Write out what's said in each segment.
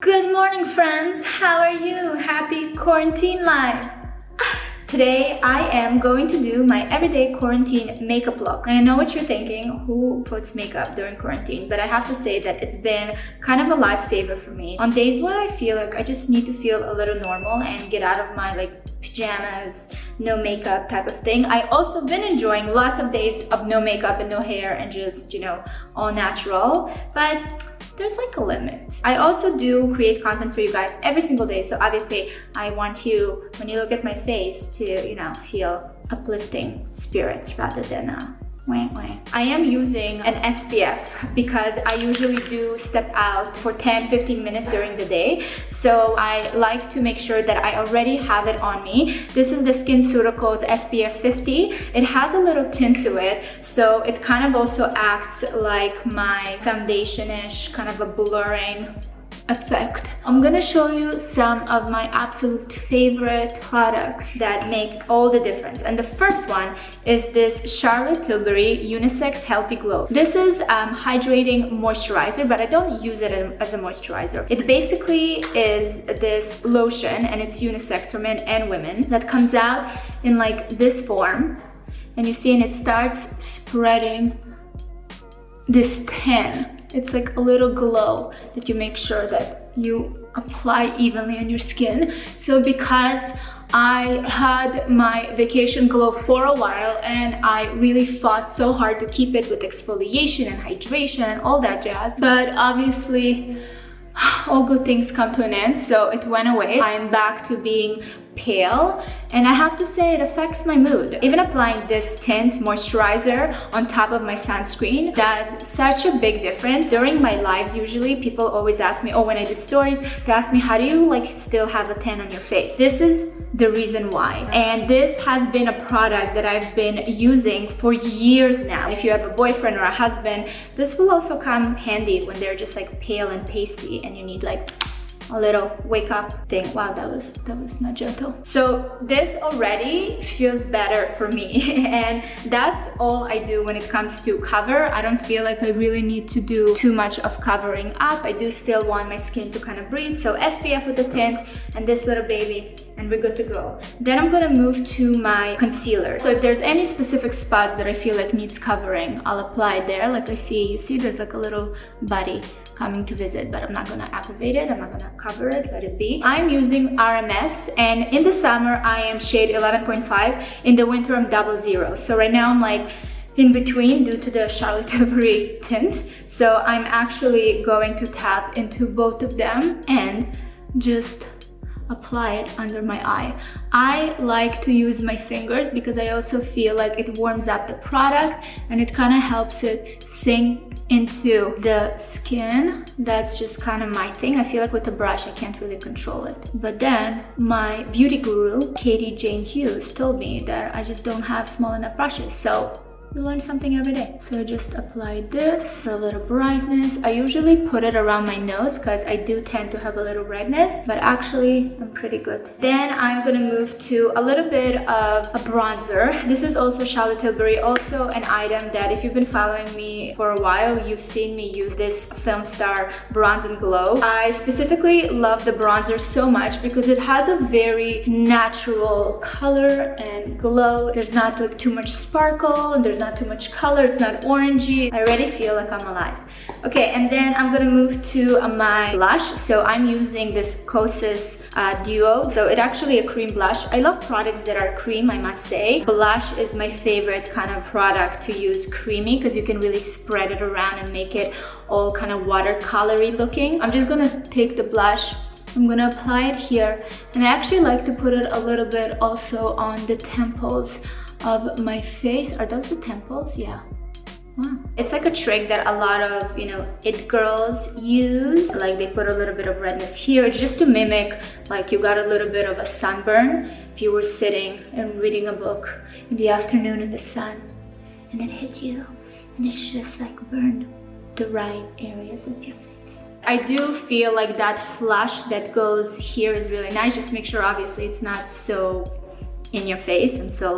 Good morning, friends. How are you? Happy quarantine life. Today I am going to do my everyday quarantine makeup look. And I know what you're thinking, who puts makeup during quarantine? But I have to say that it's been kind of a lifesaver for me. On days where I feel like I just need to feel a little normal and get out of my pajamas, no makeup type of thing. I also been enjoying lots of days of no makeup and no hair and just, all natural. But there's a limit. I also do create content for you guys every single day, so obviously I want you, when you look at my face, to feel uplifting spirits rather than wah wah. I am using an SPF because I usually do step out for 10-15 minutes during the day, so I like to make sure that I already have it on me. This is the SKINCEUTICALS SPF 50. It has a little tint to it, so it kind of also acts like my foundation-ish, kind of a blurring effect. I'm gonna show you some of my absolute favorite products that make all the difference. And the first one is this Tilbury UNISEX Healthy Glow. This is hydrating moisturizer, but I don't use it as a moisturizer. It basically is this lotion, and it's unisex for men and women, that comes out in this form. And you see, and it starts spreading this tan. It's like a little glow that you make sure that you apply evenly on your skin. So because I had my vacation glow for a while and I really fought so hard to keep it with exfoliation and hydration and all that jazz, but obviously all good things come to an end, so it went away. I'm back to being pale, and I have to say it affects my mood. Even applying this tint moisturizer on top of my sunscreen does such a big difference. During my lives, usually people always ask me, when I do stories, they ask me, how do you still have a tan on your face? This is the reason why. And this has been a product that I've been using for years now. If you have a boyfriend or a husband, this will also come handy when they're just pale and pasty and you need a little wake up thing. Wow, that was not gentle. So this already feels better for me. And that's all I do when it comes to cover. I don't feel like I really need to do too much of covering up. I do still want my skin to kind of breathe. So SPF with the tint and this little baby, and we're good to go. Then I'm gonna move to my concealer. So if there's any specific spots that I feel like needs covering, I'll apply it there. You see there's a little buddy coming to visit, but I'm not gonna aggravate it. I'm not gonna cover it, let it be. I'm using RMS, and in the summer I am shade 11.5. In the winter I'm 00. So right now I'm in between due to the Tilbury tint. So I'm actually going to tap into both of them and just apply it under my eye. I like to use my fingers because I also feel like it warms up the product and it kind of helps it sink into the skin. That's just kind of my thing. I feel like with a brush I can't really control it. But then my beauty guru, Katie Jane Hughes, told me that I just don't have small enough brushes. So you learn something every day. So I just applied this for a little brightness. I usually put it around my nose because I do tend to have a little redness, but actually I'm pretty good. Then I'm gonna move to a little bit of a bronzer. This is also Tilbury, also an item that if you've been following me for a while, you've seen me use this FILMSTAR Bronze and Glow. I specifically love the bronzer so much because it has a very natural color and glow. There's not too much sparkle, and there's not too much color, it's not orangey. I already feel like I'm alive. Okay, and then I'm gonna move to my blush. So I'm using this KOSAS Duo. So it's actually a cream blush. I love products that are cream, I must say. Blush is my favorite kind of product to use creamy because you can really spread it around and make it all kind of watercolory looking. I'm just gonna take the blush, I'm gonna apply it here, and I actually like to put it a little bit also on the temples of my face. Are those the temples? Yeah. Wow. It's a trick that a lot of, it girls use. They put a little bit of redness here just to mimic, you got a little bit of a sunburn if you were sitting and reading a book in the afternoon in the sun and it hit you and it's just burned the right areas of your face. I do feel like that flush that goes here is really nice. Just make sure obviously it's not so in your face and so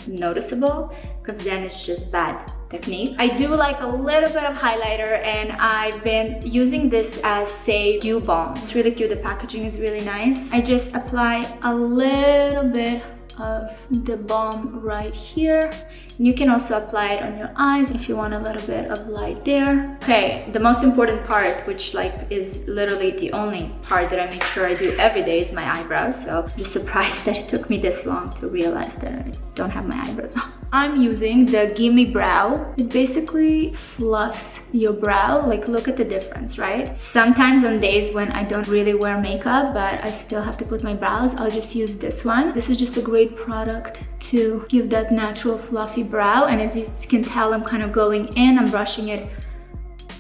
noticeable, because then it's just bad technique. I do like a little bit of highlighter, and I've been using this as Say Dew Balm. It's really cute. The packaging is really nice. I just apply a little bit of the balm right here. You can also apply it on your eyes if you want a little bit of light there. Okay, the most important part, which like is literally the only part that I make sure I do every day, is my eyebrows. So I'm just surprised that it took me this long to realize that I don't have my eyebrows on. I'm using the GIMME Brow. It basically fluffs your brow. Like, look at the difference, right? Sometimes on days when I don't really wear makeup, but I still have to put my brows, I'll just use this one. This is just a great product to give that natural fluffy brow. And as you can tell, I'm kind of going in, I'm brushing it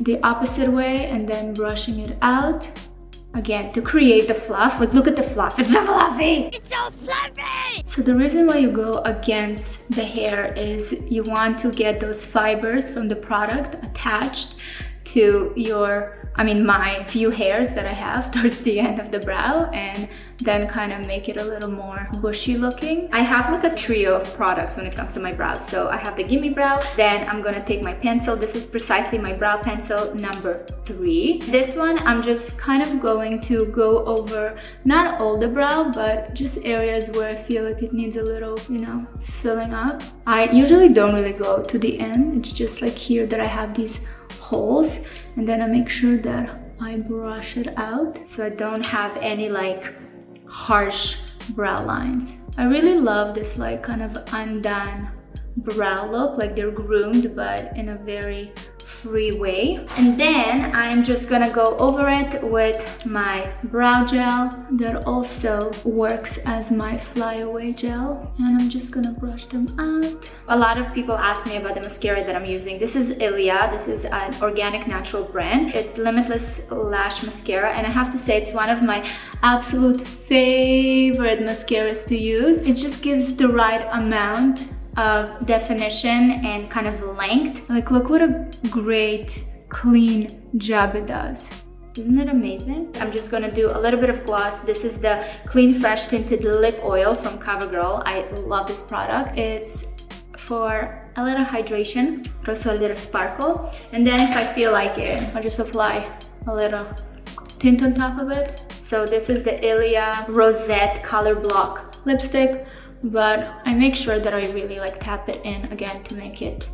the opposite way and then brushing it out. Again, to create the fluff. Like, look at the fluff, it's so fluffy! It's so fluffy! So the reason why you go against the hair is you want to get those fibers from the product attached to your, my few hairs that I have towards the end of the brow, and then kind of make it a little more bushy looking. I have like a trio of products when it comes to my brows. So I have the GIMME Brow, then I'm gonna take my pencil. This is precisely my brow pencil number 3. This one, I'm just kind of going to go over not all the brow, but just areas where I feel like it needs a little, filling up. I usually don't really go to the end. It's just like here that I have these holes, and then I make sure that I brush it out so I don't have any like harsh brow lines. I really love this like kind of undone brow look, like they're groomed but in a very free way. And then I'm just gonna go over it with my brow gel that also works as my flyaway gel, and I'm just gonna brush them out. A lot of people ask me about the mascara that I'm using. This is ILIA. This is an organic natural brand. It's Limitless Lash Mascara, and I have to say it's one of my absolute favorite mascaras to use. It just gives the right amount of definition and kind of length. Like, look what a great clean job it does. Isn't it amazing? I'm just gonna do a little bit of gloss. This is the Clean Fresh Tinted Lip Oil from COVERGIRL. I love this product. It's for a little hydration, but also a little sparkle. And then if I feel like it, I'll just apply a little tint on top of it. So this is the ILIA Rosette Color Block lipstick, but I make sure that I really like tap it in again to make it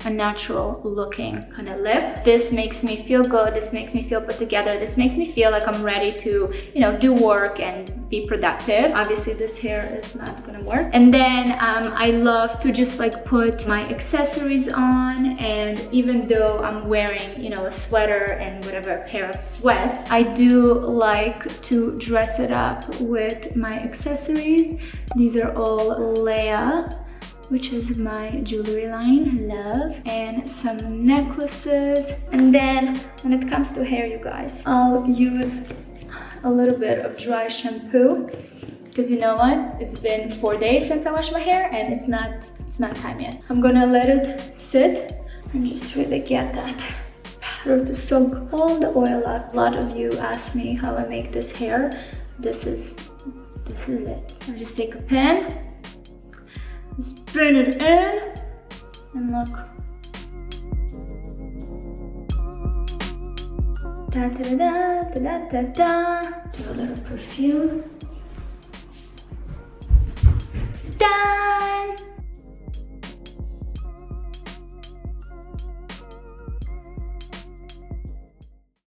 a natural looking kind of lip. This makes me feel good. This makes me feel put together. This makes me feel like I'm ready to, do work and be productive. Obviously this hair is not gonna work. And then I love to just like put my accessories on, and even though I'm wearing, a sweater and whatever pair of sweats, I do like to dress it up with my accessories. These are all Leia, which is my jewelry line, love, and some necklaces. And then when it comes to hair, you guys, I'll use a little bit of dry shampoo, because you know what? It's been 4 days since I washed my hair and it's not time yet. I'm gonna let it sit and just really get that powder to soak all the oil out. A lot of you ask me how I make this hair. This is it. I just take a pen, just bring it in, and look. Da da da da da da da. Do a little perfume. Da!